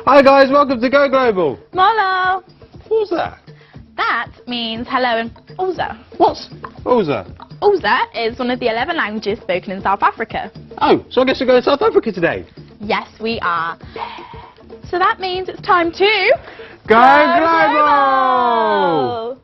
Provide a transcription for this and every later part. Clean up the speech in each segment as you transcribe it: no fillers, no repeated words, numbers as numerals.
Hi guys, welcome to Go Global. Molo! What's that? That means hello in Xhosa. What's Xhosa? Xhosa is one of the 11 languages spoken in South Africa. Oh, so I guess we're going to South Africa today. Yes, we are. So that means it's time to... Go Global!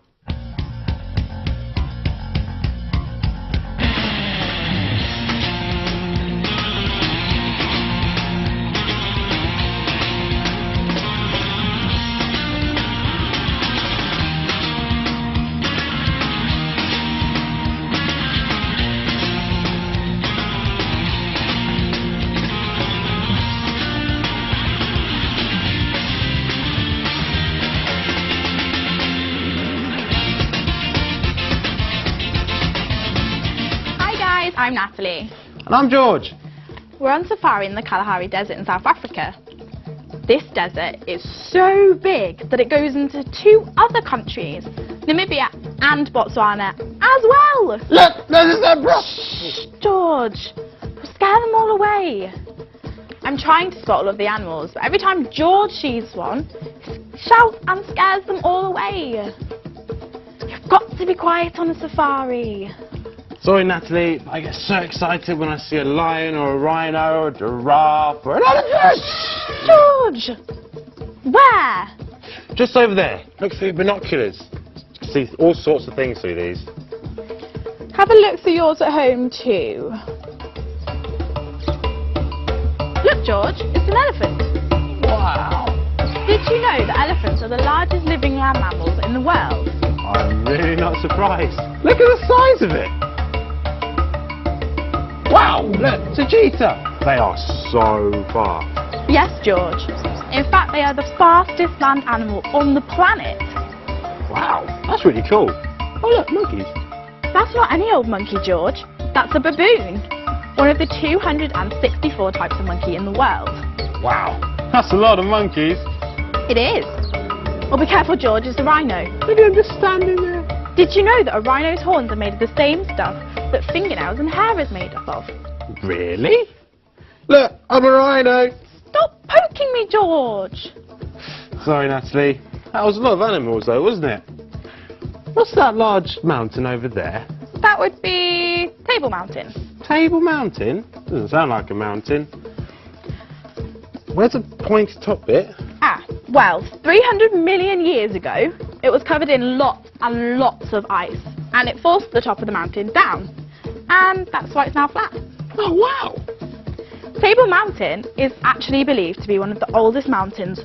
I'm Natalie. And I'm George. We're on safari in the Kalahari Desert in South Africa. This desert is so big that it goes into 2 other countries, Namibia and Botswana as well. Look, there's a zebra. Shh, George, we'll scare them all away. I'm trying to spot all of the animals, but every time George sees one, he shouts and scares them all away. You've got to be quiet on a safari. Sorry, Natalie, I get so excited when I see a lion or a rhino or a giraffe or an elephant. George! Where? Just over there. Look through binoculars. You can see all sorts of things through these. Have a look through yours at home too. Look, George, it's an elephant. Wow. Did you know that elephants are the largest living land mammals in the world? I'm really not surprised. Look at the size of it. Wow, look, it's a cheetah. They are so fast. Yes, George. In fact, they are the fastest land animal on the planet. Wow, that's really cool. Oh look, monkeys. That's not any old monkey, George. That's a baboon. One of the 264 types of monkey in the world. Wow, that's a lot of monkeys. It is. Well, be careful, George, it's a rhino. Look at them just standing there. Did you know that a rhino's horns are made of the same stuff that fingernails and hair is made up of? Really? Look, I'm a rhino. Stop poking me, George. Sorry, Natalie. That was a lot of animals though, wasn't it? What's that large mountain over there? That would be Table Mountain. Table Mountain? Doesn't sound like a mountain. Where's the pointy top bit? Well, 300 million years ago, it was covered in lots and lots of ice, and it forced the top of the mountain down, and that's why it's now flat. Oh, wow! Table Mountain is actually believed to be one of the oldest mountains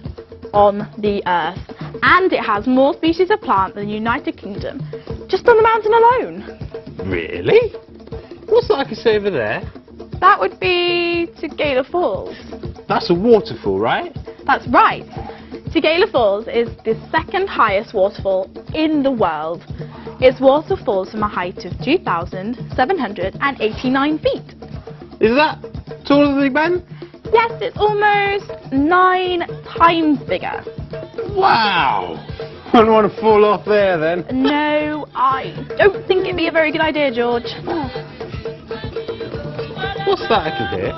on the Earth, and it has more species of plant than the United Kingdom, just on the mountain alone. Really? What's that I can see over there? That would be Tugela Falls. That's a waterfall, right? That's right. Tugela Falls is the 2nd highest waterfall in the world. Its water falls from a height of 2,789 feet. Is that taller than Big Ben? Yes, it's almost 9 times bigger. Wow! Wouldn't want to fall off there then. No, I don't think it'd be a very good idea, George. What's that I can hear?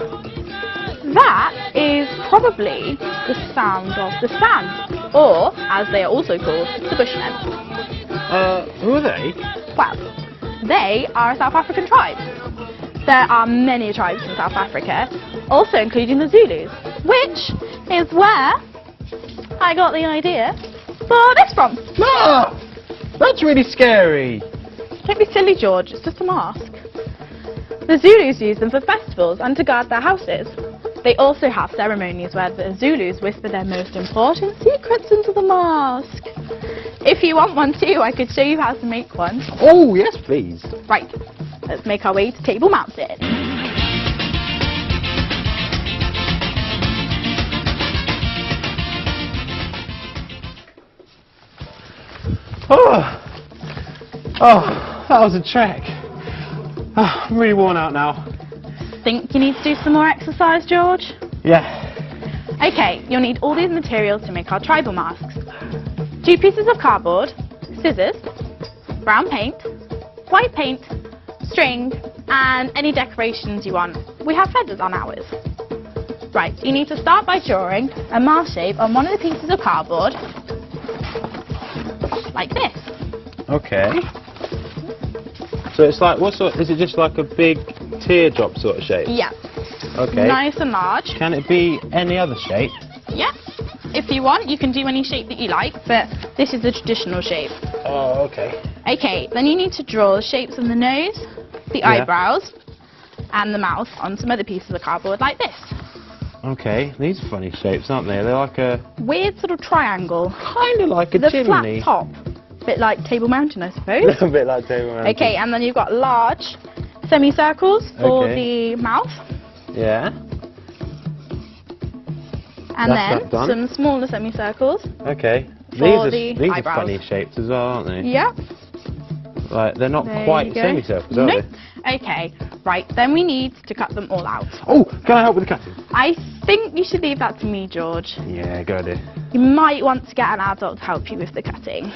That is probably the sound of the Sand, or, as they are also called, the Bushmen. Who are they? Well, they are a South African tribe. There are many tribes in South Africa, also including the Zulus, which is where I got the idea for this from. Ah! That's really scary. Don't be silly, George, it's just a mask. The Zulus use them for festivals and to guard their houses. They also have ceremonies where the Zulus whisper their most important secrets into the mask. If you want one too, I could show you how to make one. Oh, yes, please. Right, let's make our way to Table Mountain. Oh, that was a trek. Oh, I'm really worn out now. Think you need to do some more exercise, George? Yeah. Okay, you'll need all these materials to make our tribal masks. 2 pieces of cardboard, scissors, brown paint, white paint, string, and any decorations you want. We have feathers on ours. Right, you need to start by drawing a Mars shape on one of the pieces of cardboard, like this. Okay. So it's like, what sort, is it just like a big teardrop sort of shape? Yeah. Okay. Nice and large. Can it be any other shape? Yeah. If you want, you can do any shape that you like, but this is the traditional shape. Oh, okay. Okay, then you need to draw the shapes of the nose, the eyebrows, and the mouth on some other pieces of cardboard like this. Okay, these are funny shapes, aren't they? They're like a... Weird sort of triangle. kind of like a The chimney. flat top. Bit like Table Mountain, I suppose. A bit like Table Mountain. Okay, and then you've got large semicircles for the mouth. Yeah. And That's then that done. some smaller semicircles. Okay. For These the are eyebrows. funny shapes as well, aren't they? Yeah. Like, they're not There quite you go. semicircles, are Nope. they? Okay, right, then we need to cut them all out. Oh, can I help with the cutting? I think you should leave that to me, George. Yeah, go ahead. You might want to get an adult to help you with the cutting.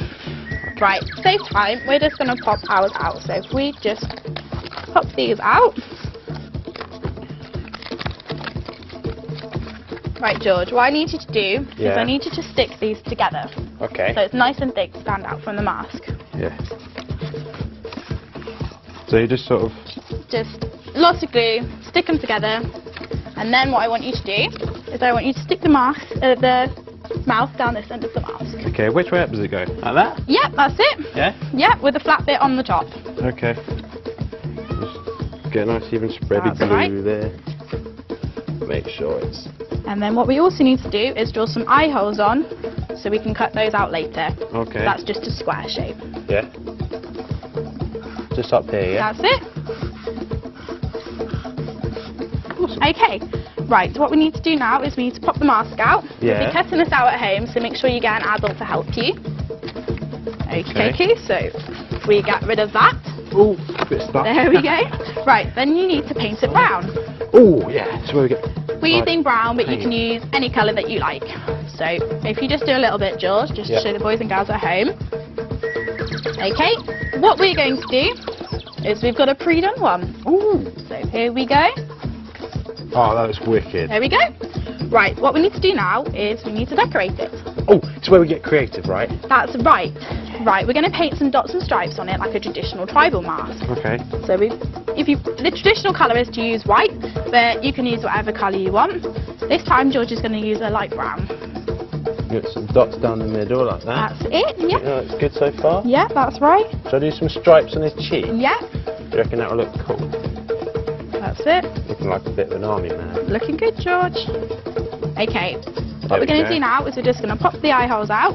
Right, to save time, we're just going to pop ours out. So if we just pop these out. Right, George, what I need you to do is Yeah. I need you to stick these together. Okay. So it's nice and thick to stand out from the mask. Yeah. So you just sort of... Just lots of glue, stick them together, and then what I want you to do is I want you to stick the mouth down this end of the mask. Okay, which way up does it go? Like that? Yep, that's it. Yeah? Yep, with the flat bit on the top. Okay. Just get a nice even spready That's glue right. there. Make sure it's... And then what we also need to do is draw some eye holes on so we can cut those out later. Okay. That's just a square shape. Yeah. Just up here, yeah? That's it. Okay, right, so what we need to do now is we need to pop the mask out. Yeah. We'll be cutting this out at home, so make sure you get an adult to help you. Okay, so we get rid of that. Ooh, bit stuck. There we go. Right, then you need to paint it brown. Ooh, yeah, so we get... We're using brown, but you paint can it. use any colour that you like. So if you just do a little bit, George, just to Yep. show the boys and girls at home. Okay, what we're going to do is we've got a pre-done one. Ooh. So here we go. Oh, that looks wicked. There we go. Right, what we need to do now is we need to decorate it. Oh, it's where we get creative, right? That's right. Right, we're going to paint some dots and stripes on it like a traditional tribal mask. Okay. So the traditional colour is to use white, but you can use whatever colour you want. This time George is going to use a light brown. Get some dots down the middle like that. That's it, yeah. Yeah, that's good so far. Yeah, that's right. Shall I do some stripes on his cheek? Yeah, Do you reckon that will look cool? that's it. Looking like a bit of an army man. Looking good, George. Okay, There what we we're going go. to do now is we're just going to pop the eye holes out.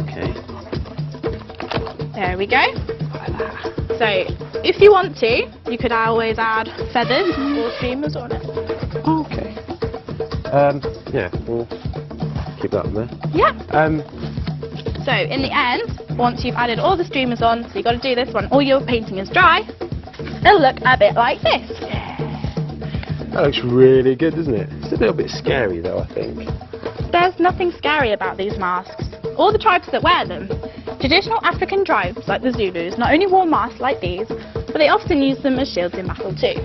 Okay. There we go. So, if you want to, you could always add feathers or streamers on it. Okay. Yeah, we'll keep that there. Yeah. Um, So, in the end, once you've added all the streamers on, so you've got to do this when all your painting is dry, it'll look a bit like this. that looks really good, doesn't it? It's a little bit scary though, I think. There's nothing scary about these masks. All the tribes that wear them. Traditional African tribes, like the Zulus, not only wore masks like these, but they often used them as shields in battle too.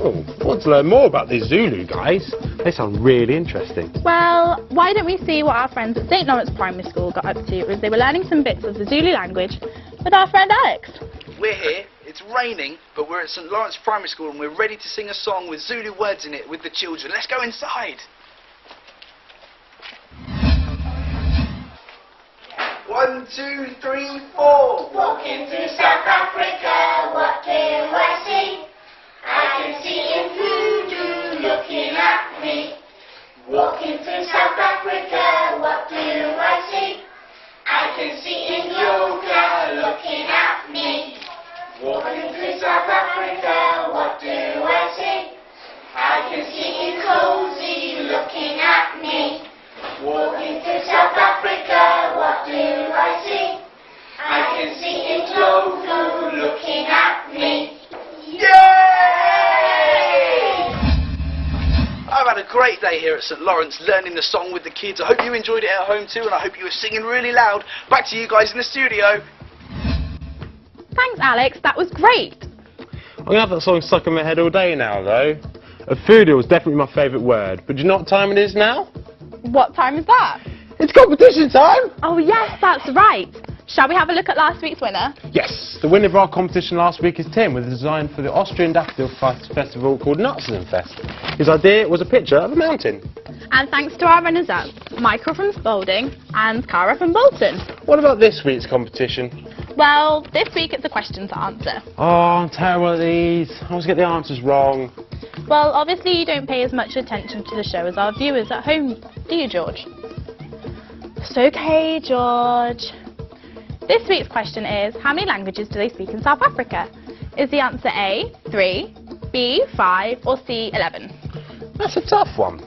Oh, I want to learn more about these Zulu guys. They sound really interesting. Well, why don't we see what our friends at St Lawrence Primary School got up to as they were learning some bits of the Zulu language with our friend Alex. We're here, it's raining, but we're at St Lawrence Primary School and we're ready to sing a song with Zulu words in it with the children. Let's go inside. 1, 2, 3, 4. Walking through South Africa, what do I see? I can see a voodoo looking at me. Walking through South Africa, what do I see? I can see a yoga looking at me. Walking through South Africa, what do I see? I can see a cozy looking at me. Walking through South Africa, what do I see? I can see a Ndlovu looking at me. Yay! I've had a great day here at St Lawrence learning the song with the kids. I hope you enjoyed it at home too, and I hope you were singing really loud. Back to you guys in the studio. Thanks, Alex. That was great. I'm going to have that song stuck in my head all day now though. Affluvial is definitely my favourite word, but do you know what time it is now? What time is that? It's competition time! Oh yes, that's right. Shall we have a look at last week's winner? Yes, the winner of our competition last week is Tim, with a design for the Austrian Daffodil Festival called Nutzenfest. His idea was a picture of a mountain. And thanks to our runners-up, Michael from Spalding and Cara from Bolton. What about this week's competition? Well, this week it's a question to answer. Oh, I'm terrible at these. I always get the answers wrong. Well, obviously you don't pay as much attention to the show as our viewers at home, do you, George? It's okay, George. This week's question is, how many languages do they speak in South Africa? Is the answer A, 3, B, 5, or C, 11? That's a tough one.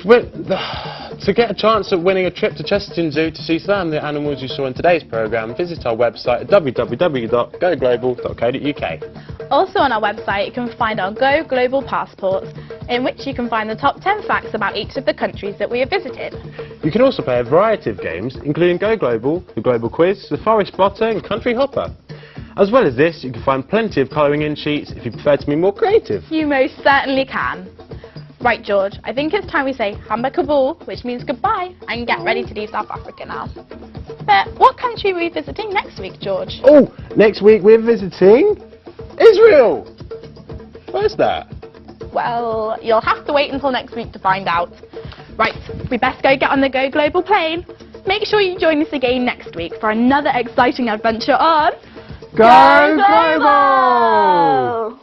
To get a chance at winning a trip to Chesterton Zoo to see some of the animals you saw in today's programme, visit our website at www.goglobal.co.uk. Also on our website you can find our Go Global passports, in which you can find the top 10 facts about each of the countries that we have visited. You can also play a variety of games, including Go Global, the Global Quiz, the Forest Spotter and Country Hopper. As well as this, you can find plenty of colouring in sheets if you prefer to be more creative. You most certainly can. Right, George, I think it's time we say Hamba Kabul, which means goodbye, and get ready to leave South Africa now. But what country are we visiting next week, George? Oh, next week we're visiting Israel! Where's that? Well, you'll have to wait until next week to find out. Right, we best go get on the Go Global plane. Make sure you join us again next week for another exciting adventure on Go Global!